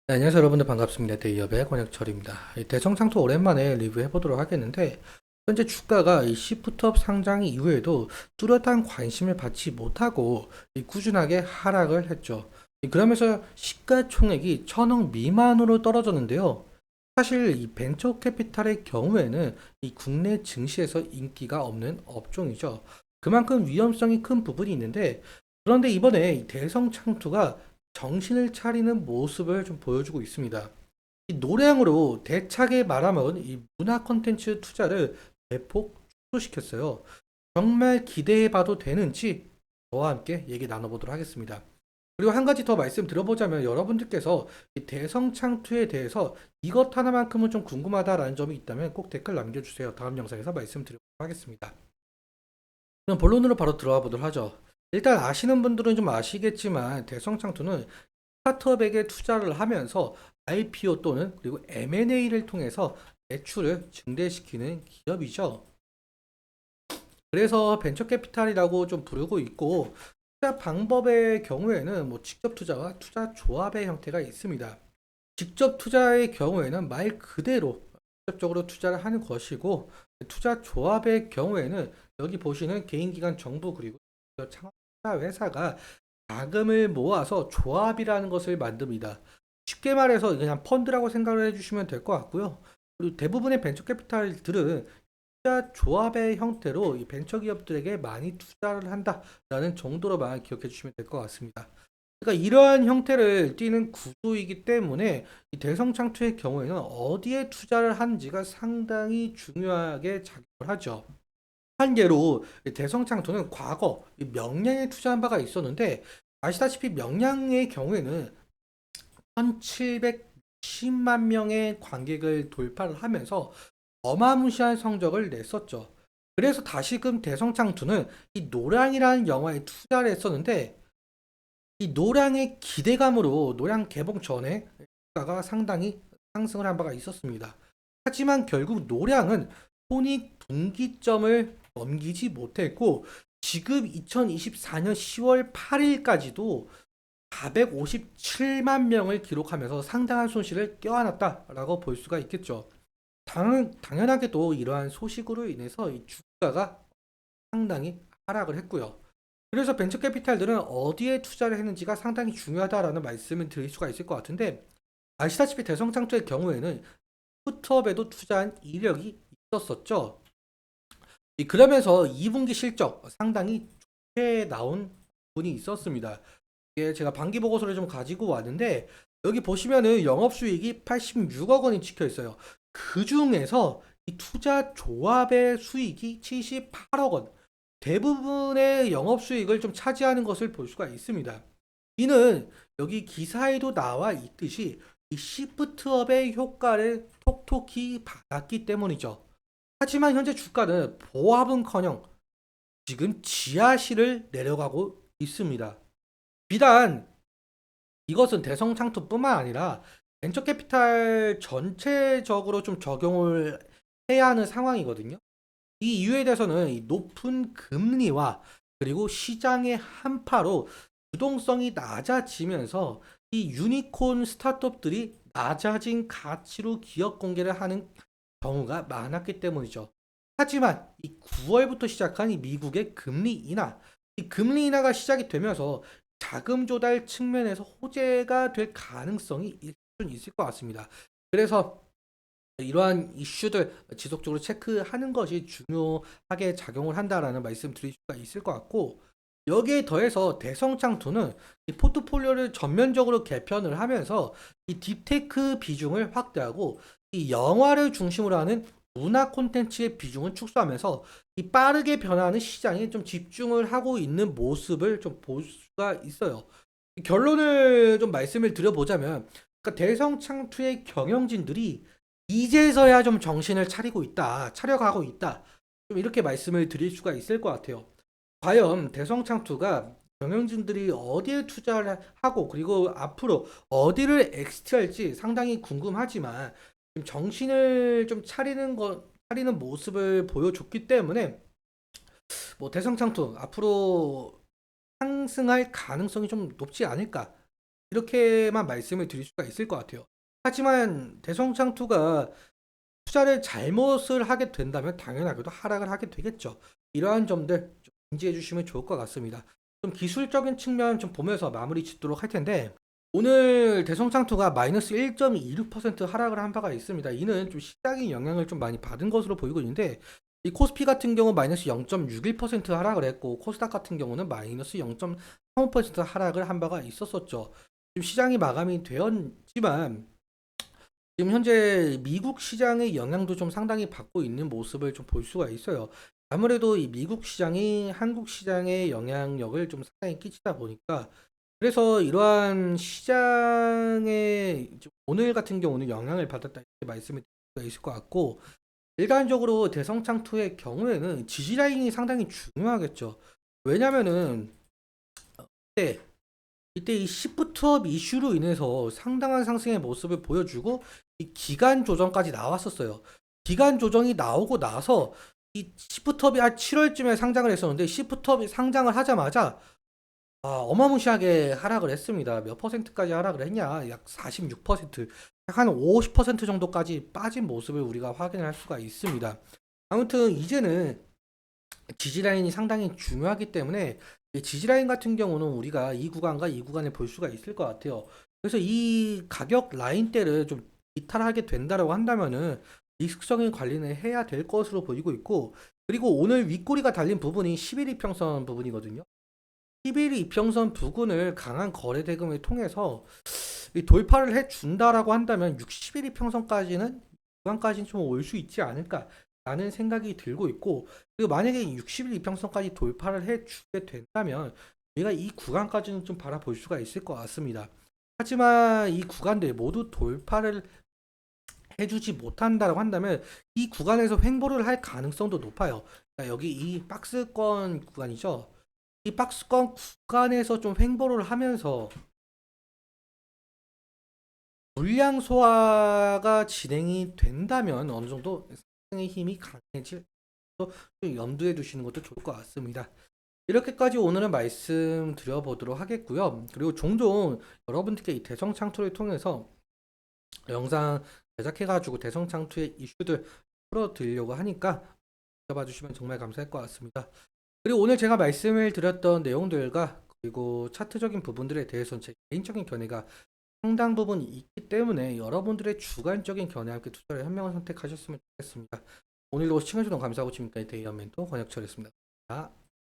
네, 안녕하세요 여러분들 반갑습니다. 대기업의 권혁철입니다. 대성장투 오랜만에 리뷰해 보도록 하겠는데 현재 주가가 이 시프트업 상장 이후에도 뚜렷한 관심을 받지 못하고 꾸준하게 하락을 했죠. 그러면서 시가총액이 1,000억 미만으로 떨어졌는데요. 사실 이 벤처 캐피탈의 경우에는 이 국내 증시에서 인기가 없는 업종이죠. 그만큼 위험성이 큰 부분이 있는데 그런데 이번에 이 대성창투가 정신을 차리는 모습을 좀 보여주고 있습니다. 이 노량으로 대차게 말하면 이 문화 콘텐츠 투자를 대폭 축소시켰어요. 정말 기대해봐도 되는지 저와 함께 얘기 나눠보도록 하겠습니다. 그리고 한 가지 더 말씀 드려보자면 여러분들께서 이 대성창투에 대해서 이것 하나만큼은 좀 궁금하다라는 점이 있다면 꼭 댓글 남겨주세요. 다음 영상에서 말씀드리도록 하겠습니다. 그럼 본론으로 바로 들어가 보도록 하죠. 일단 아시는 분들은 좀 아시겠지만 대성창투는 스타트업에게 투자를 하면서 IPO 또는 그리고 M&A를 통해서 매출을 증대시키는 기업이죠. 그래서 벤처 캐피탈이라고 좀 부르고 있고 투자 방법의 경우에는 뭐 직접 투자와 투자 조합의 형태가 있습니다. 직접 투자의 경우에는 말 그대로 직접적으로 투자를 하는 것이고 투자 조합의 경우에는 여기 보시는 개인기관 정부 그리고 창업자 회사가 자금을 모아서 조합이라는 것을 만듭니다. 쉽게 말해서 그냥 펀드라고 생각을 해주시면 될 것 같고요. 그리고 대부분의 벤처 캐피탈들은 투자 조합의 형태로 이 벤처 기업들에게 많이 투자를 한다라는 정도로만 기억해 주시면 될 것 같습니다. 그러니까 이러한 형태를 띠는 구조이기 때문에 이 대성창투의 경우에는 어디에 투자를 하는지가 상당히 중요하게 작용을 하죠. 한 예로 대성창투는 과거 명량에 투자한 바가 있었는데 아시다시피 명량의 경우에는 1710만 명의 관객을 돌파를 하면서 어마무시한 성적을 냈었죠. 그래서 다시금 대성창투는 이 노량이라는 영화에 투자를 했었는데 이 노량의 기대감으로 노량 개봉 전에 주가가 상당히 상승을 한 바가 있었습니다. 하지만 결국 노량은 손익분기점을 넘기지 못했고 지금 2024년 10월 8일까지도 457만 명을 기록하면서 상당한 손실을 껴안았다라고 볼 수가 있겠죠. 당연하게도 이러한 소식으로 인해서 이 주가가 상당히 하락을 했고요. 그래서 벤처 캐피탈들은 어디에 투자를 했는지가 상당히 중요하다라는 말씀을 드릴 수가 있을 것 같은데 아시다시피 대성장투의 경우에는 스타트업에도 투자한 이력이 있었었죠. 그러면서 2분기 실적 상당히 좋게 나온 분이 있었습니다. 이게 제가 반기 보고서를 좀 가지고 왔는데 여기 보시면은 영업수익이 86억 원이 찍혀 있어요. 그 중에서 이 투자 조합의 수익이 78억 원. 대부분의 영업수익을 좀 차지하는 것을 볼 수가 있습니다. 이는 여기 기사에도 나와 있듯이 이 시프트업의 효과를 톡톡히 받았기 때문이죠. 하지만 현재 주가는 보합은커녕 지금 지하실을 내려가고 있습니다. 비단 이것은 대성창투뿐만 아니라 벤처캐피탈 전체적으로 좀 적용을 해야 하는 상황이거든요. 이 이유에 대해서는 이 높은 금리와 그리고 시장의 한파로 유동성이 낮아지면서 이 유니콘 스타트업들이 낮아진 가치로 기업 공개를 하는 경우가 많았기 때문이죠. 하지만 이 9월부터 시작한 이 미국의 금리 인하, 이 금리 인하가 시작이 되면서 자금 조달 측면에서 호재가 될 가능성이 있을 것 같습니다. 그래서 이러한 이슈들 지속적으로 체크하는 것이 중요하게 작용을 한다라는 말씀 드릴 수가 있을 것 같고 여기에 더해서 대성창투는 이 포트폴리오를 전면적으로 개편을 하면서 이 딥테크 비중을 확대하고 이 영화를 중심으로 하는 문화 콘텐츠의 비중을 축소하면서 이 빠르게 변화하는 시장에 좀 집중을 하고 있는 모습을 좀 볼 수가 있어요. 결론을 좀 말씀을 드려보자면 그러니까 대성창투의 경영진들이 이제서야 좀 정신을 차리고 있다, 차려가고 있다. 좀 이렇게 말씀을 드릴 수가 있을 것 같아요. 과연 대성창투가 경영진들이 어디에 투자를 하고 그리고 앞으로 어디를 엑스트할지 상당히 궁금하지만 정신을 좀 차리는 모습을 보여줬기 때문에 뭐 대성창투 앞으로 상승할 가능성이 좀 높지 않을까 이렇게만 말씀을 드릴 수가 있을 것 같아요. 하지만 대성장투가 투자를 잘못을 하게 된다면 당연하게도 하락을 하게 되겠죠. 이러한 점들 좀 인지해 주시면 좋을 것 같습니다. 좀 기술적인 측면 좀 보면서 마무리 짓도록 할 텐데 오늘 대성장투가 마이너스 1.26% 하락을 한 바가 있습니다. 이는 좀 시장의 영향을 좀 많이 받은 것으로 보이고 있는데 이 코스피 같은 경우 마이너스 0.61% 하락을 했고 코스닥 같은 경우는 마이너스 0.35% 하락을 한 바가 있었었죠. 지금 시장이 마감이 되었지만 지금 현재 미국 시장의 영향도 좀 상당히 받고 있는 모습을 좀 볼 수가 있어요. 아무래도 이 미국 시장이 한국 시장에 영향력을 좀 상당히 끼치다 보니까 그래서 이러한 시장의 오늘 같은 경우는 영향을 받았다 이렇게 말씀을 드릴 수가 있을 것 같고 일반적으로 대성창투의 경우에는 지지 라인이 상당히 중요하겠죠. 왜냐면은 네, 이때 이 시프트업 이슈로 인해서 상당한 상승의 모습을 보여주고 이 기간 조정까지 나왔었어요. 기간 조정이 나오고 나서 이 시프트업이 한 7월쯤에 상장을 했었는데 시프트업이 상장을 하자마자 어마무시하게 하락을 했습니다. 몇 퍼센트까지 하락을 했냐? 약 46%, 약 한 50% 정도까지 빠진 모습을 우리가 확인을 할 수가 있습니다. 아무튼 이제는 지지라인이 상당히 중요하기 때문에 이 지지라인 같은 경우는 우리가 이 구간과 이 구간을 볼 수가 있을 것 같아요. 그래서 이 가격 라인대를 좀 이탈하게 된다라고 한다면은 리스크적인 관리는 해야 될 것으로 보이고 있고 그리고 오늘 윗꼬리가 달린 부분이 11 이평선 부분이거든요. 11 이평선 부근을 강한 거래 대금을 통해서 이 돌파를 해 준다라고 한다면 61 이평선까지는 구간까지는 좀 올 수 있지 않을까라는 생각이 들고 있고 그리고 만약에 61 이평선까지 돌파를 해 주게 된다면 우리가 이 구간까지는 좀 바라볼 수가 있을 것 같습니다. 하지만 이 구간들 모두 돌파를 해주지 못한다라고 한다면 이 구간에서 횡보를 할 가능성도 높아요. 그러니까 여기 이 박스권 구간이죠. 이 박스권 구간에서 좀 횡보를 하면서 물량 소화가 진행이 된다면 어느 정도 상승의 힘이 강해질 또 염두에 두시는 것도 좋을 것 같습니다. 이렇게까지 오늘은 말씀드려 보도록 하겠고요. 그리고 종종 여러분들께 이 대성창투를 통해서 영상 제작해가지고 대성창투의 이슈들 풀어드리려고 하니까 지켜봐 주시면 정말 감사할 것 같습니다. 그리고 오늘 제가 말씀을 드렸던 내용들과 그리고 차트적인 부분들에 대해서는 제 개인적인 견해가 상당 부분 있기 때문에 여러분들의 주관적인 견해와 함께 투자를 현명한 선택하셨으면 좋겠습니다. 오늘도 시청해주셔서 감사하고 지금까지 데이먼토 권혁철이었습니다.